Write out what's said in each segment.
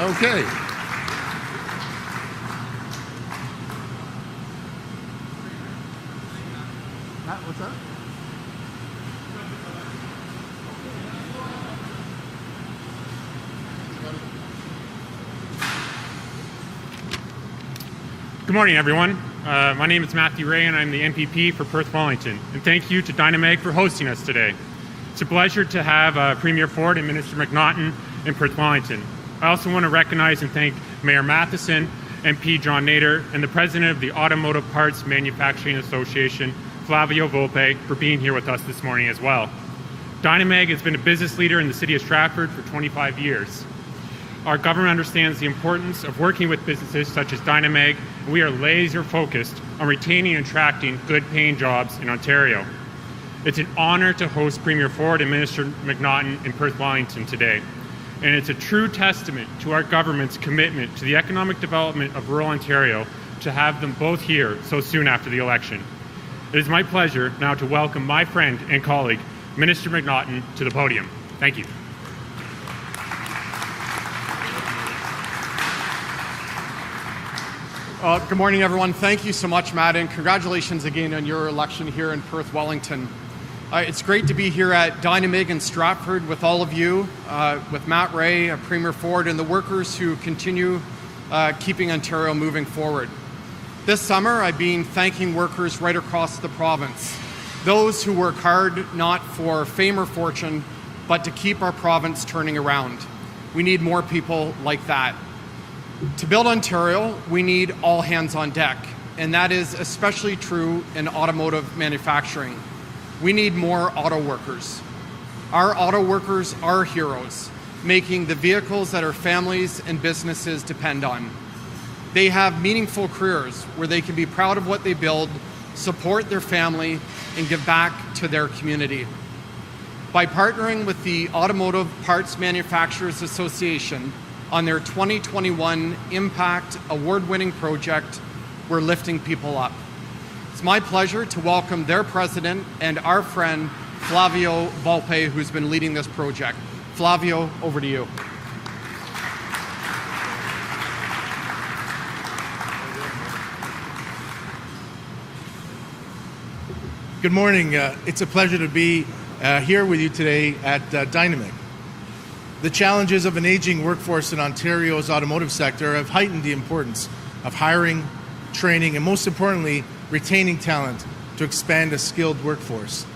Okay. Matt, what's that? Good morning, everyone. My name is Matthew Ray, and I'm the MPP for Perth Wellington. And thank you to Dynamag for hosting us today. It's a pleasure to have Premier Ford and Minister McNaughton in Perth Wellington. I also want to recognize and thank Mayor Matheson, MP John Nader, and the President of the Automotive Parts Manufacturing Association, Flavio Volpe, for being here with us this morning as well. Dynamag has been a business leader in the city of Stratford for 25 years. Our government understands the importance of working with businesses such as Dynamag, and we are laser focused on retaining and attracting good paying jobs in Ontario. It's an honor to host Premier Ford and Minister McNaughton in Perth Wellington today. And it's a true testament to our government's commitment to the economic development of rural Ontario to have them both here so soon after the election. It is my pleasure now to welcome my friend and colleague, Minister McNaughton, to the podium. Thank you. Good morning, everyone. Thank you so much, Matt, and congratulations again on your election here in Perth Wellington. It's great to be here at Dynamag in Stratford with all of you, with Matt Ray, Premier Ford, and the workers who continue keeping Ontario moving forward. This summer, I've been thanking workers right across the province, those who work hard not for fame or fortune, but to keep our province turning around. We need more people like that. To build Ontario, we need all hands on deck, and that is especially true in automotive manufacturing. We need more auto workers. Our auto workers are heroes, making the vehicles that our families and businesses depend on. They have meaningful careers where they can be proud of what they build, support their family, and give back to their community. By partnering with the Automotive Parts Manufacturers Association on their 2021 Impact Award-winning project, we're lifting people up. It's my pleasure to welcome their president and our friend, Flavio Volpe, who's been leading this project. Flavio, over to you. Good morning. It's a pleasure to be here with you today at Dynamag. The challenges of an aging workforce in Ontario's automotive sector have heightened the importance of hiring, training, and most importantly, retaining talent to expand a skilled workforce.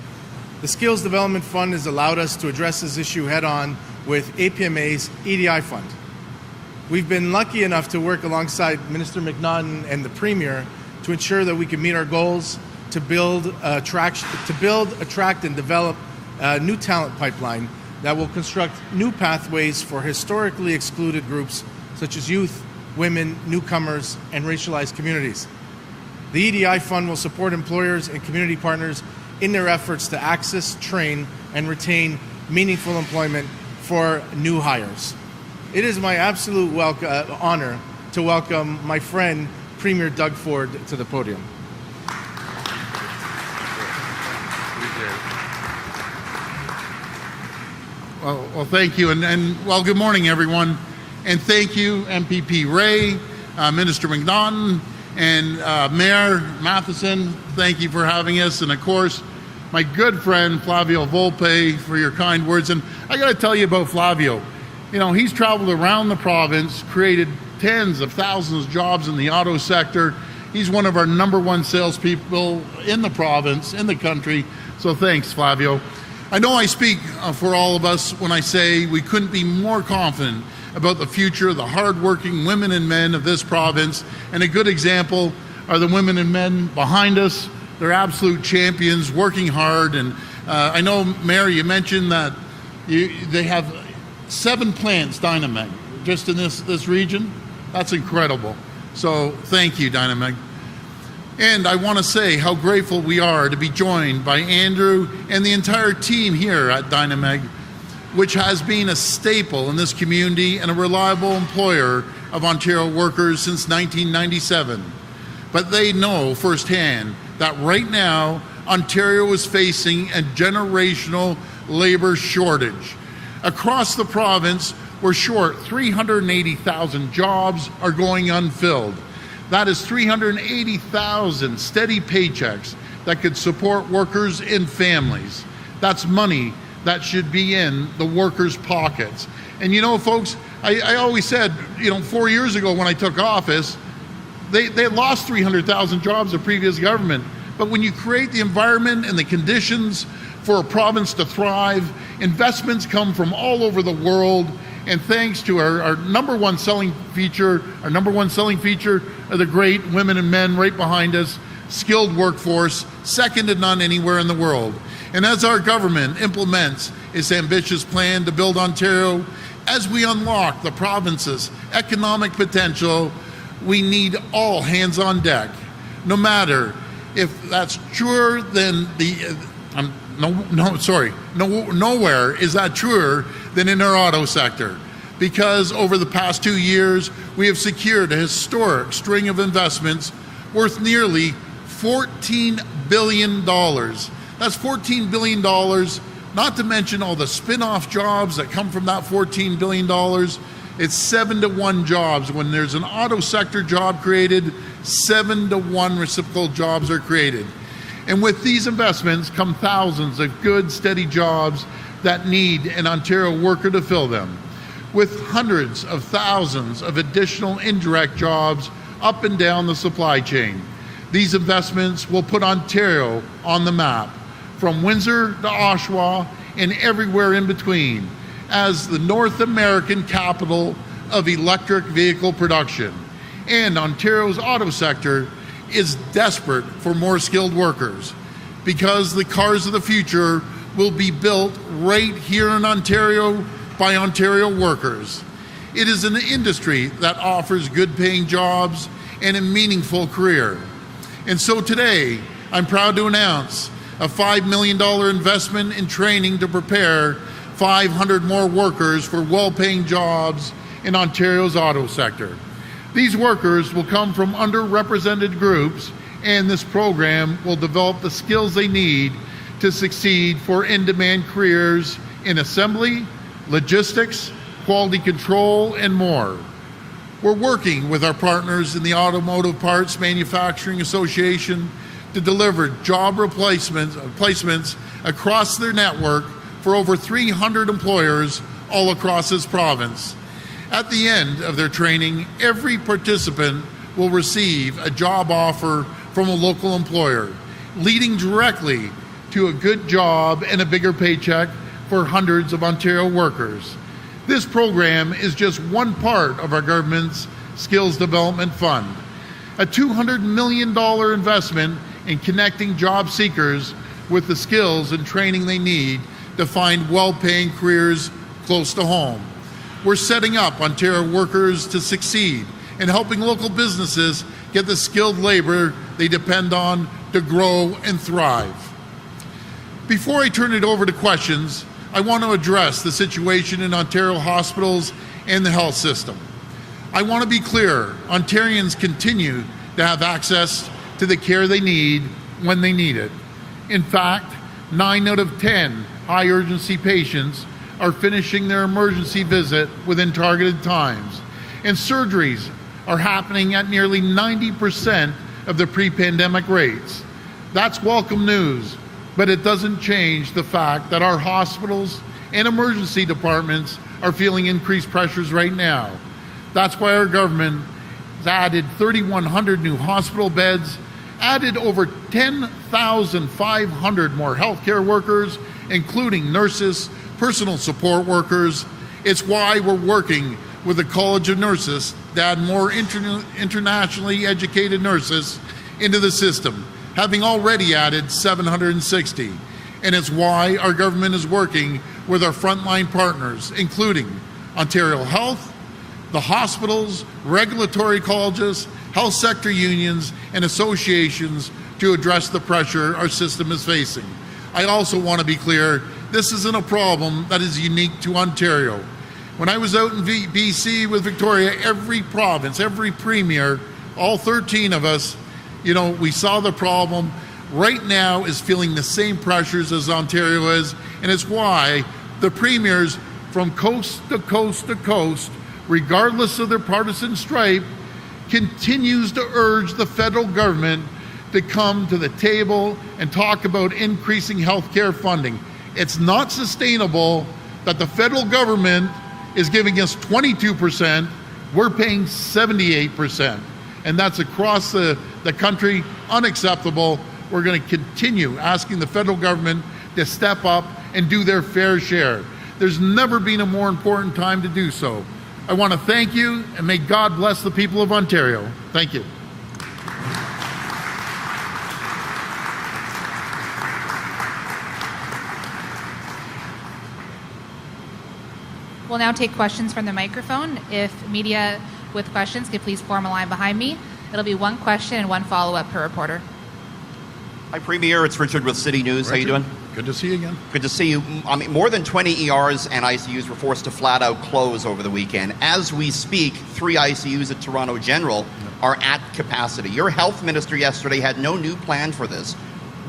The Skills Development Fund has allowed us to address this issue head-on with APMA's EDI Fund. We've been lucky enough to work alongside Minister McNaughton and the Premier to ensure that we can meet our goals to build, attract, and develop a new talent pipeline that will construct new pathways for historically excluded groups such as youth, women, newcomers, and racialized communities. The EDI Fund will support employers and community partners in their efforts to access, train, and retain meaningful employment for new hires. It is my absolute honor to welcome my friend, Premier Doug Ford, to the podium. Well, thank you, and well, good morning, everyone, and thank you, MPP Ray, Minister McNaughton, and Mayor Matheson. Thank you for having us, and of course, my good friend Flavio Volpe for your kind words. And I got to tell you about Flavio. You know, he's traveled around the province, created tens of thousands of jobs in the auto sector. He's one of our #1 salespeople in the province, in the country. So thanks, Flavio. I know I speak for all of us when I say we couldn't be more confident about the future of the hardworking women and men of this province. And a good example are the women and men behind us. They're absolute champions, working hard. And I know, Mayor, you mentioned that they have 7 plants, Dynamag, just in this region. That's incredible. So thank you, Dynamag. And I want to say how grateful we are to be joined by Andrew and the entire team here at Dynamag, which has been a staple in this community and a reliable employer of Ontario workers since 1997. But they know firsthand that right now, Ontario is facing a generational labor shortage. Across the province, we're short 380,000 jobs are going unfilled. That is 380,000 steady paychecks that could support workers and families. That's money that should be in the workers' pockets. And you know, folks, I always said, 4 years ago when I took office, they lost 300,000 jobs, the previous government. But when you create the environment and the conditions for a province to thrive, investments come from all over the world. And thanks to our number one selling feature are the great women and men right behind us, skilled workforce, second to none anywhere in the world. And as our government implements its ambitious plan to build Ontario, as we unlock the province's economic potential, we need all hands on deck. No matter if that's truer than nowhere is that truer than in our auto sector. Because over the past 2 years, we have secured a historic string of investments worth nearly $14 billion. That's $14 billion, not to mention all the spin-off jobs that come from that $14 billion. It's 7-to-1 jobs. When there's an auto sector job created, 7-to-1 reciprocal jobs are created. And with these investments come thousands of good, steady jobs that need an Ontario worker to fill them, with hundreds of thousands of additional indirect jobs up and down the supply chain. These investments will put Ontario on the map, from Windsor to Oshawa and everywhere in between, as the North American capital of electric vehicle production. And Ontario's auto sector is desperate for more skilled workers, because the cars of the future will be built right here in Ontario by Ontario workers. It is an industry that offers good paying jobs and a meaningful career. And so today, I'm proud to announce a $5 million investment in training to prepare 500 more workers for well-paying jobs in Ontario's auto sector. These workers will come from underrepresented groups, and this program will develop the skills they need to succeed for in-demand careers in assembly, logistics, quality control, and more. We're working with our partners in the Automotive Parts Manufacturing Association to deliver job placements across their network for over 300 employers all across this province. At the end of their training, every participant will receive a job offer from a local employer, leading directly to a good job and a bigger paycheck for hundreds of Ontario workers. This program is just one part of our government's Skills Development Fund, a $200 million investment in connecting job seekers with the skills and training they need to find well-paying careers close to home. We're setting up Ontario workers to succeed and helping local businesses get the skilled labor they depend on to grow and thrive. Before I turn it over to questions, I want to address the situation in Ontario hospitals and the health system. I want to be clear, Ontarians continue to have access to the care they need when they need it. In fact, 9 out of 10 high-urgency patients are finishing their emergency visit within targeted times, and surgeries are happening at nearly 90% of the pre-pandemic rates. That's welcome news, but it doesn't change the fact that our hospitals and emergency departments are feeling increased pressures right now. That's why our government has added 3,100 new hospital beds, added over 10,500 more healthcare workers, including nurses, personal support workers. It's why we're working with the College of Nurses to add more internationally educated nurses into the system, having already added 760. And it's why our government is working with our frontline partners, including Ontario Health, the hospitals, regulatory colleges, health sector unions, and associations to address the pressure our system is facing. I also want to be clear, this isn't a problem that is unique to Ontario. When I was out in BC with Victoria, every province, every premier, all 13 of us, we saw the problem. Right now is feeling the same pressures as Ontario is, and it's why the premiers from coast to coast to coast, regardless of their partisan stripe, continues to urge the federal government to come to the table and talk about increasing health care funding. It's not sustainable that the federal government is giving us 22%, we're paying 78%. And that's across the country, unacceptable. We're going to continue asking the federal government to step up and do their fair share. There's never been a more important time to do so. I want to thank you, and may God bless the people of Ontario. Thank you. We'll now take questions from the microphone. If media with questions could please form a line behind me. It'll be one question and one follow-up per reporter. Hi, Premier. It's Richard with City News. Richard, how you doing? Good to see you again. Good to see you. I mean, more than 20 ERs and ICUs were forced to flat out close over the weekend. As we speak, 3 ICUs at Toronto General are at capacity. Your health minister yesterday had no new plan for this.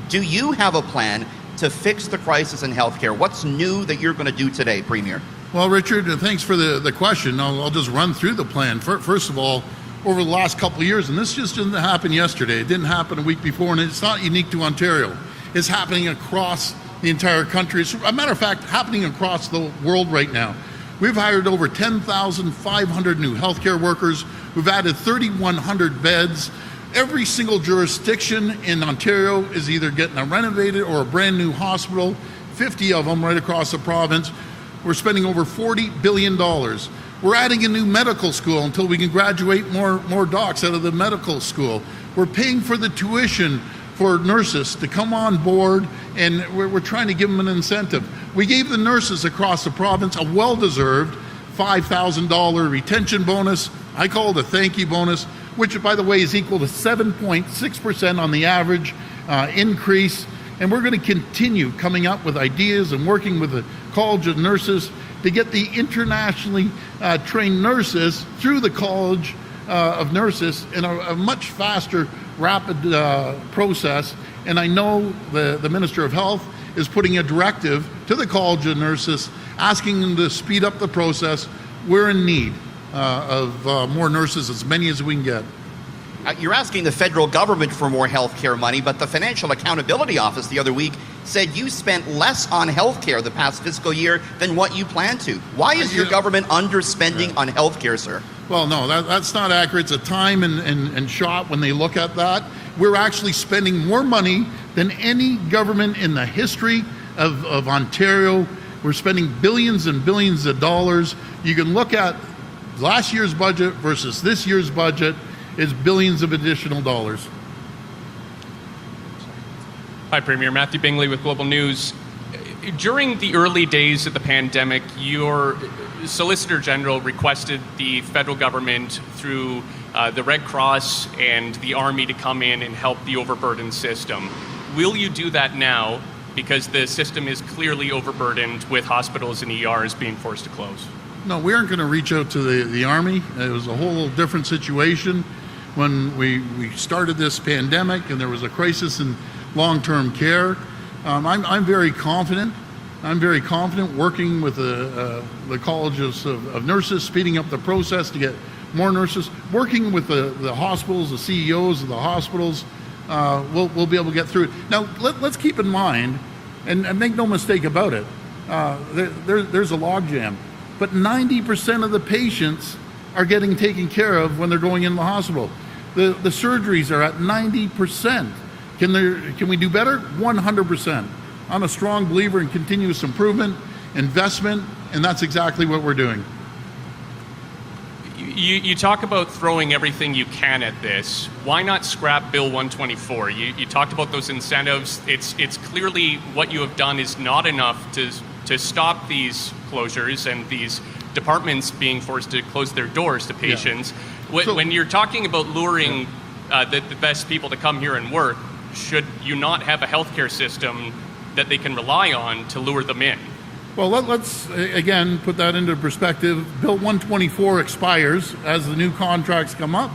Do you have a plan to fix the crisis in healthcare? What's new that you're going to do today, Premier? Well, Richard, thanks for the question. I'll just run through the plan. First of all, over the last couple of years, and this just didn't happen yesterday, it didn't happen a week before, and it's not unique to Ontario. It's happening across the entire country. It's, a matter of fact, happening across the world right now. We've hired over 10,500 new healthcare workers. We've added 3,100 beds. Every single jurisdiction in Ontario is either getting a renovated or a brand new hospital, 50 of them right across the province. We're spending over $40 billion. We're adding a new medical school until we can graduate more docs out of the medical school. We're paying for the tuition for nurses to come on board, and we're trying to give them an incentive. We gave the nurses across the province a well-deserved $5,000 retention bonus. I call it a thank you bonus, which, by the way, is equal to 7.6% on the average increase. And we're going to continue coming up with ideas and working with the College of Nurses to get the internationally trained nurses through the College of Nurses in a much faster, rapid process. And I know the Minister of Health is putting a directive to the College of Nurses asking them to speed up the process. We're in need of more nurses, as many as we can get. You're asking the federal government for more healthcare money, but the Financial Accountability Office the other week said you spent less on healthcare the past fiscal year than what you planned to. Why is your government underspending on healthcare, sir? Well, no, that's not accurate. It's a time and shot when they look at that. We're actually spending more money than any government in the history of Ontario. We're spending billions and billions of dollars. You can look at last year's budget versus this year's budget. Is billions of additional dollars. Hi, Premier. Matthew Bingley with Global News. During the early days of the pandemic, your Solicitor General requested the federal government through the Red Cross and the Army to come in and help the overburdened system. Will you do that now? Because the system is clearly overburdened with hospitals and ERs being forced to close. No, we aren't going to reach out to the Army. It was a whole different situation when we started this pandemic and there was a crisis in long-term care. I'm very confident. I'm very confident working with the colleges of nurses, speeding up the process to get more nurses, working with the hospitals, the CEOs of the hospitals. We'll be able to get through it. Now, let's keep in mind, and make no mistake about it, there's a logjam. But 90% of the patients are getting taken care of when they're going in the hospital. The surgeries are at 90%. Can we do better? 100%. I'm a strong believer in continuous improvement, investment, and that's exactly what we're doing. You talk about throwing everything you can at this. Why not scrap Bill 124? You talked about those incentives. It's clearly what you have done is not enough to stop these closures and these departments being forced to close their doors to patients. Yeah. When you're talking about luring the best people to come here and work, should you not have a healthcare system that they can rely on to lure them in? Well, let's again put that into perspective. Bill 124 expires as the new contracts come up.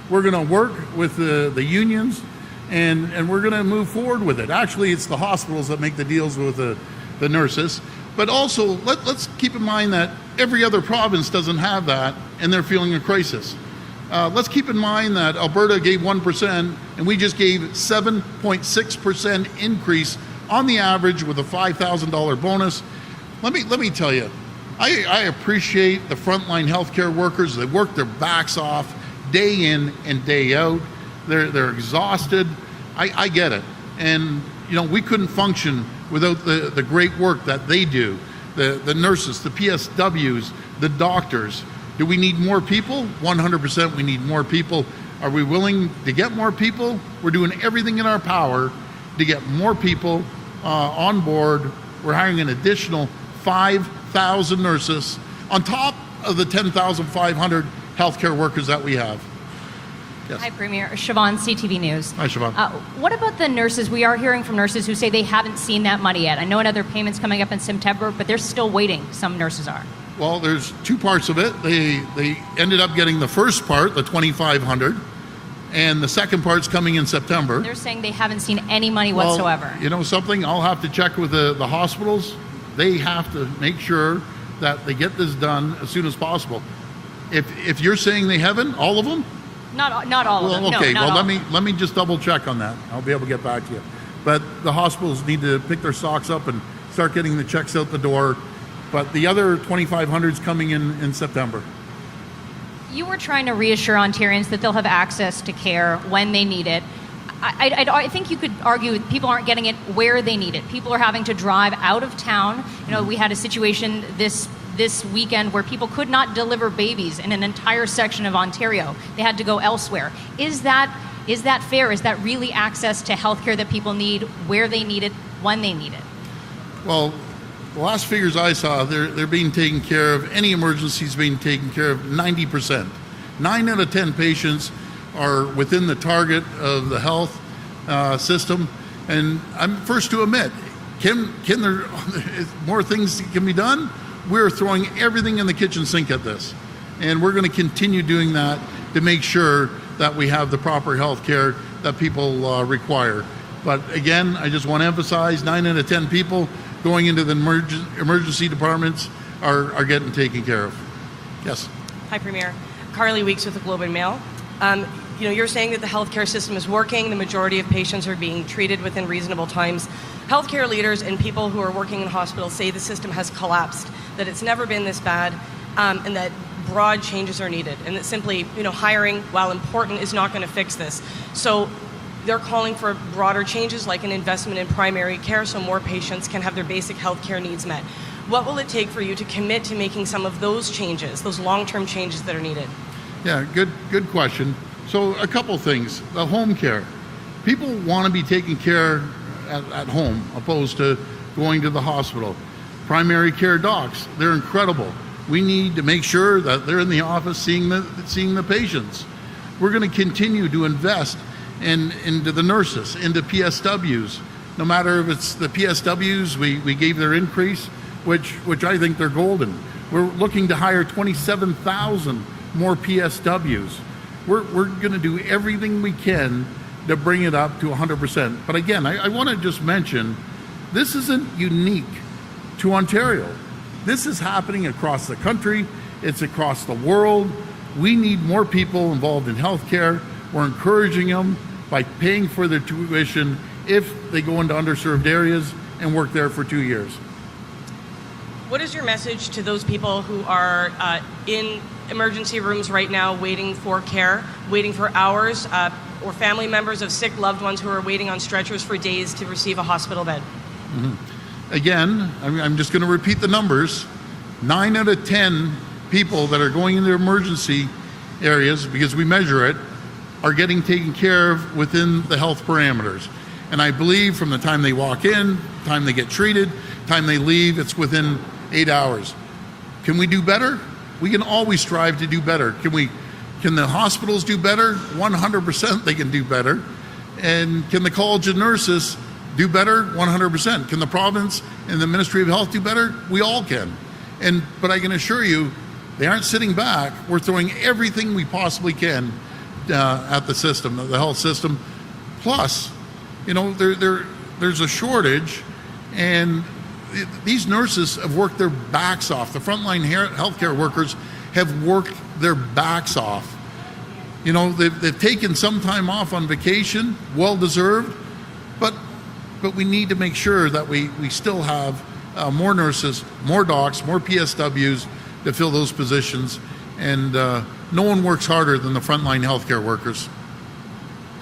We're going to work with the unions and we're going to move forward with it. Actually, it's the hospitals that make the deals with the nurses. But also, let's keep in mind that every other province doesn't have that, and they're feeling a crisis. Let's keep in mind that Alberta gave 1%, and we just gave 7.6% increase on the average with a $5,000 bonus. Let me tell you, I appreciate the frontline healthcare workers. They work their backs off day in and day out. They're exhausted. I get it. And we couldn't function without the great work that they do. The nurses, the PSWs, the doctors. Do we need more people? 100% we need more people. Are we willing to get more people? We're doing everything in our power to get more people on board. We're hiring an additional 5,000 nurses on top of the 10,500 healthcare workers that we have. Yes. Hi, Premier. Siobhan, CTV News. Hi, Siobhan. What about the nurses? We are hearing from nurses who say they haven't seen that money yet. I know another payment's coming up in September, but they're still waiting. Some nurses are. Well, there's two parts of it. They ended up getting the first part, the 2,500, and the second part's coming in September. They're saying they haven't seen any money whatsoever. You know something? I'll have to check with the hospitals. They have to make sure that they get this done as soon as possible. If you're saying they haven't, all of them? Not all of them. Okay. No, not all. Let me just double check on that. I'll be able to get back to you. But the hospitals need to pick their socks up and start getting the checks out the door. But the other 2,500 is coming in September. You were trying to reassure Ontarians that they'll have access to care when they need it. I think you could argue people aren't getting it where they need it. People are having to drive out of town. We had a situation this weekend where people could not deliver babies in an entire section of Ontario. They had to go elsewhere. Is that fair? Is that really access to healthcare that people need where they need it, when they need it? Well, the last figures I saw, they're being taken care of. Any emergencies being taken care of 90%. 9 out of 10 patients are within the target of the health system. And I'm first to admit, can there more things can be done? We're throwing everything in the kitchen sink at this. And we're going to continue doing that to make sure that we have the proper health care that people require. But again, I just want to emphasize 9 out of 10 people going into the emergency departments are getting taken care of. Yes. Hi, Premier. Carly Weeks with the Globe and Mail. You're saying that the healthcare system is working. The majority of patients are being treated within reasonable times. Healthcare leaders and people who are working in hospitals say the system has collapsed, that it's never been this bad, and that broad changes are needed, and that simply, hiring, while important, is not going to fix this. So they're calling for broader changes, like an investment in primary care, so more patients can have their basic health care needs met. What will it take for you to commit to making some of those changes, those long-term changes that are needed? Yeah, good question. So a couple things. The home care. People want to be taken care at home opposed to going to the hospital. Primary care docs, they're incredible. We need to make sure that they're in the office seeing the patients. We're going to continue to invest into the nurses, into PSWs. No matter if it's the PSWs, we gave their increase, which I think they're golden. We're looking to hire 27,000 more PSWs. We're going to do everything we can to bring it up to 100%. But again, I want to just mention, this isn't unique to Ontario. This is happening across the country. It's across the world. We need more people involved in healthcare. We're encouraging them by paying for their tuition if they go into underserved areas and work there for 2 years. What is your message to those people who are in emergency rooms right now waiting for care, waiting for hours, or family members of sick loved ones who are waiting on stretchers for days to receive a hospital bed? Mm-hmm. Again, I'm just going to repeat the numbers. 9 out of 10 people that are going into emergency areas, because we measure it, are getting taken care of within the health parameters. And I believe from the time they walk in, time they get treated, time they leave, it's within 8 hours. Can we do better? We can always strive to do better. Can the hospitals do better? 100% they can do better. And can the College of Nurses do better? 100%. Can the province and the Ministry of Health do better? We all can. But I can assure you, they aren't sitting back. We're throwing everything we possibly can at the system, the health system. Plus, there's a shortage, and these nurses have worked their backs off. The frontline healthcare workers have worked their backs off. You know, they've taken some time off on vacation, well deserved, but we need to make sure that we still have more nurses, more docs, more PSWs to fill those positions, and no one works harder than the frontline healthcare workers.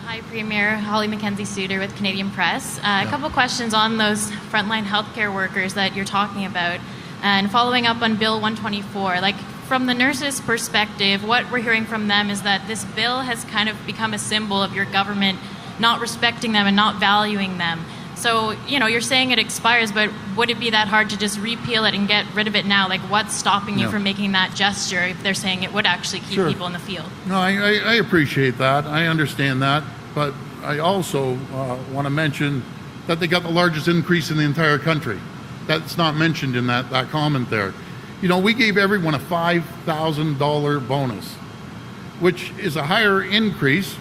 Hi, Premier. Holly Mackenzie-Suter with Canadian Press. A couple questions on those frontline healthcare workers that you're talking about. And following up on Bill 124, like from the nurses' perspective, what we're hearing from them is that this bill has kind of become a symbol of your government not respecting them and not valuing them. So, you know, you're saying it expires, but would it be that hard to just repeal it and get rid of it now? Like, what's stopping you from making that gesture if they're saying it would actually keep people in the field? No, I appreciate that. I understand that. But I also want to mention that they got the largest increase in the entire country. That's not mentioned in that comment there. You know, we gave everyone a $5,000 bonus, which is a higher increase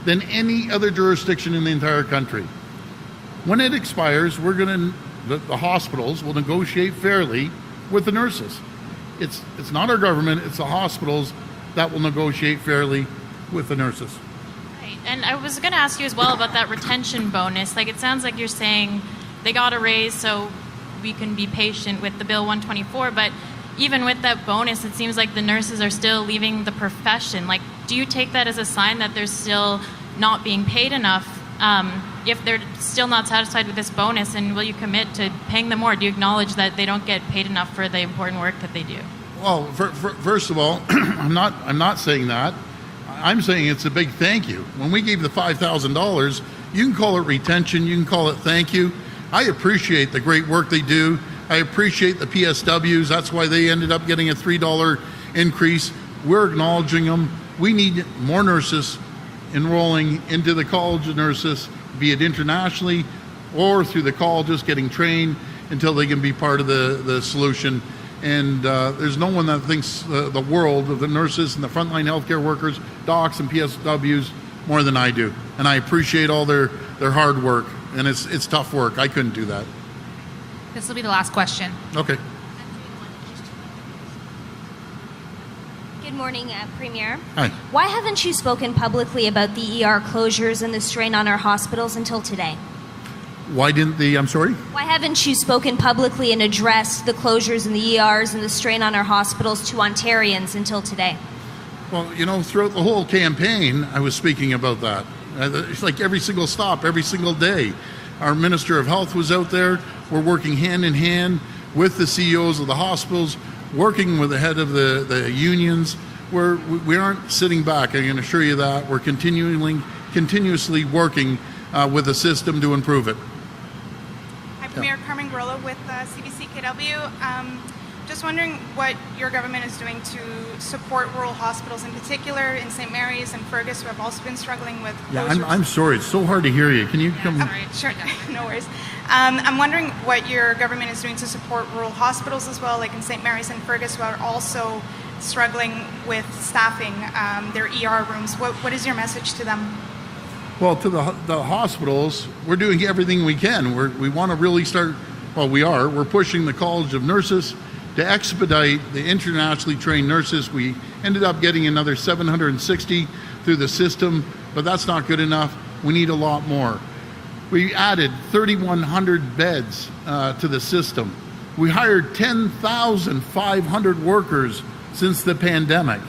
than any other jurisdiction in the entire country. When it expires, the hospitals will negotiate fairly with the nurses. It's not our government, it's the hospitals that will negotiate fairly with the nurses. Right. And I was going to ask you as well about that retention bonus. Like, it sounds like you're saying they got a raise so we can be patient with the Bill 124, but even with that bonus, it seems like the nurses are still leaving the profession. Like, do you take that as a sign that they're still not being paid enough? If they're still not satisfied with this bonus, and will you commit to paying them more? Do you acknowledge that they don't get paid enough for the important work that they do? Well, first of all, I'm not saying that. I'm saying it's a big thank you. When we gave the $5,000, you can call it retention, you can call it thank you. I appreciate the great work they do. I appreciate the PSWs. That's why they ended up getting a $3 increase. We're acknowledging them. We need more nurses enrolling into the College of Nurses, be it internationally or through the colleges, getting trained until they can be part of the solution. And there's no one that thinks the world of the nurses and the frontline healthcare workers, docs and PSWs more than I do. And I appreciate all their hard work. And it's tough work. I couldn't do that. This will be the last question. Okay. Good morning, Premier. Hi. Why haven't you spoken publicly about the ER closures and the strain on our hospitals until today? Why didn't I'm sorry? Why haven't you spoken publicly and addressed the closures in the ERs and the strain on our hospitals to Ontarians until today? Well, you know, throughout the whole campaign, I was speaking about that. It's like every single stop, every single day. Our Minister of Health was out there. We're working hand in hand with the CEOs of the hospitals, working with the head of the unions. We aren't sitting back, I can assure you that. We're continuously working with the system to improve it. Hi, Premier. Carmen Grillo with CBC KW. Just wondering what your government is doing to support rural hospitals, in particular in St. Mary's and Fergus, who have also been struggling with closures. Yeah, I'm sorry. It's so hard to hear you. Can you come? Sure, no worries. I'm wondering what your government is doing to support rural hospitals as well, like in St. Mary's and Fergus, who are also struggling with staffing their ER rooms. What is your message to them? Well, to the hospitals, we're doing everything we can. We want to really start, well, we're pushing the College of Nurses to expedite the internationally trained nurses. We ended up getting another 760 through the system, but that's not good enough. We need a lot more. We added 3,100 beds to the system. We hired 10,500 workers since the pandemic.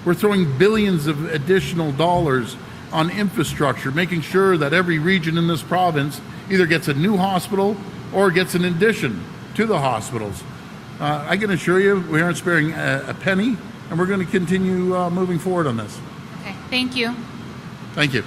We're throwing billions of additional dollars on infrastructure, making sure that every region in this province either gets a new hospital or gets an addition to the hospitals. I can assure you we aren't sparing a penny, and we're going to continue moving forward on this. Okay, thank you. Thank you.